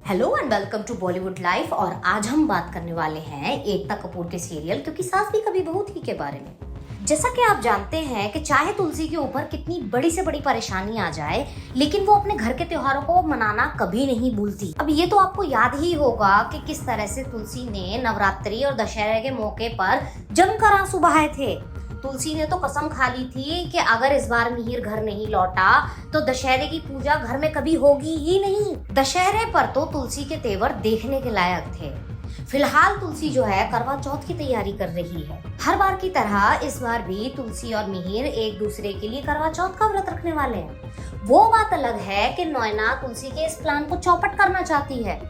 Hello and welcome to Bollywood life. और आज हम बात करने वाले हैं एकता कपूर के सीरियल क्योंकि सास भी कभी बहू थी के बारे में। जैसा कि आप जानते हैं कि चाहे तुलसी के ऊपर कितनी बड़ी से बड़ी परेशानी आ जाए, लेकिन वो अपने घर के त्योहारों को मनाना कभी नहीं भूलती। अब ये तो आपको याद ही होगा कि किस तरह से तुलसी ने नवरात्रि और दशहरे के मौके पर जमकर आंसू बहाए थे। तुलसी ने तो कसम खा ली थी कि अगर इस बार मिहिर घर नहीं लौटा तो दशहरे की पूजा घर में कभी होगी ही नहीं। दशहरे पर तो तुलसी के तेवर देखने के लायक थे। फिलहाल तुलसी जो है करवा चौथ की तैयारी कर रही है। हर बार की तरह इस बार भी तुलसी और मिहिर एक दूसरे के लिए करवा चौथ का व्रत रखने वाले हैं। वो बात अलग है कि नैना तुलसी के इस प्लान को चौपट करना चाहती है।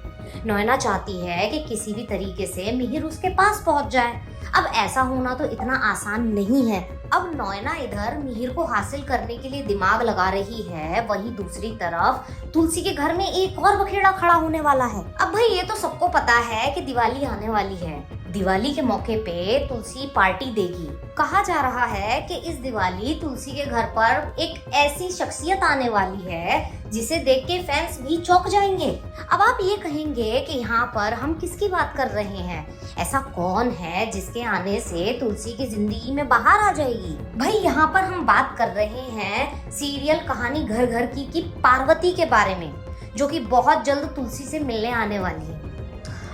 नैना चाहती है कि किसी भी तरीके से मिहिर उसके पास पहुंच जाए। अब ऐसा होना तो इतना आसान नहीं है। अब नैना इधर मिहिर को हासिल करने के लिए दिमाग लगा रही है, वहीं दूसरी तरफ तुलसी के घर में एक और बखेड़ा खड़ा होने वाला है। अब भाई ये तो सबको पता है कि दिवाली आने वाली है। दिवाली के मौके पे तुलसी पार्टी देगी। कहा जा रहा है कि इस दिवाली तुलसी के घर पर एक ऐसी शख्सियत आने वाली है जिसे देख के फैंस भी चौंक जाएंगे। अब आप ये कहेंगे कि यहाँ पर हम किसकी बात कर रहे हैं? ऐसा कौन है जिसके आने से तुलसी की जिंदगी में बाहर आ जाएगी? भाई यहाँ पर हम बात कर रहे हैं सीरियल कहानी घर घर की पार्वती के बारे में, जो कि बहुत जल्द तुलसी से मिलने आने वाली है।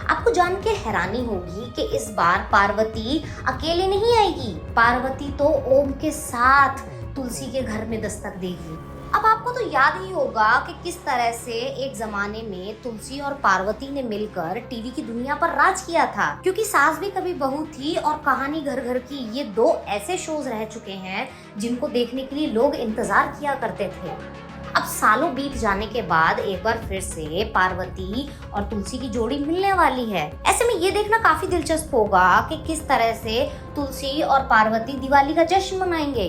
आपको जान के हैरानी होगी कि इस बार पार्वती अकेले नहीं आएगी। पार्वती तो ओम के साथ तुलसी के घर में दस्तक देगी। अब आपको तो याद ही होगा कि किस तरह से एक जमाने में तुलसी और पार्वती ने मिलकर टीवी की दुनिया पर राज किया था। क्योंकि सास भी कभी बहू थी और कहानी घर घर की, ये दो ऐसे शोज रह चुके हैं जिनको देखने के लिए लोग इंतजार किया करते थे। अब सालों बीत जाने के बाद एक बार फिर से पार्वती और तुलसी की जोड़ी मिलने वाली है। ऐसे में ये देखना काफी दिलचस्प होगा कि किस तरह से तुलसी और पार्वती दिवाली का जश्न मनाएंगे,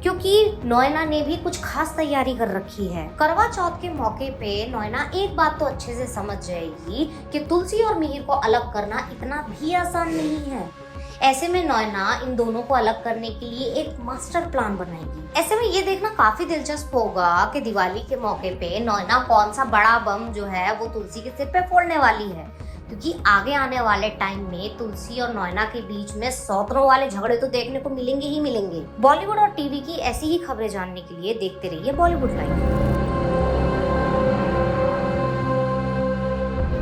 क्योंकि नैना ने भी कुछ खास तैयारी कर रखी है। करवा चौथ के मौके पे नैना एक बात तो अच्छे से समझ जाएगी कि तुलसी और मिहिर को अलग करना इतना भी आसान नहीं है। ऐसे में नैना इन दोनों को अलग करने के लिए एक मास्टर प्लान बनाएगी। ऐसे में ये देखना काफी दिलचस्प होगा कि दिवाली के मौके पे नैना कौन सा बड़ा बम जो है वो तुलसी के सिर पे फोड़ने वाली है, क्योंकि आगे आने वाले टाइम में तुलसी और नैना के बीच में सौतरों वाले झगड़े तो देखने को मिलेंगे ही मिलेंगे। बॉलीवुड और टीवी की ऐसी ही खबरें जानने के लिए देखते रहिए बॉलीवुड लाइव।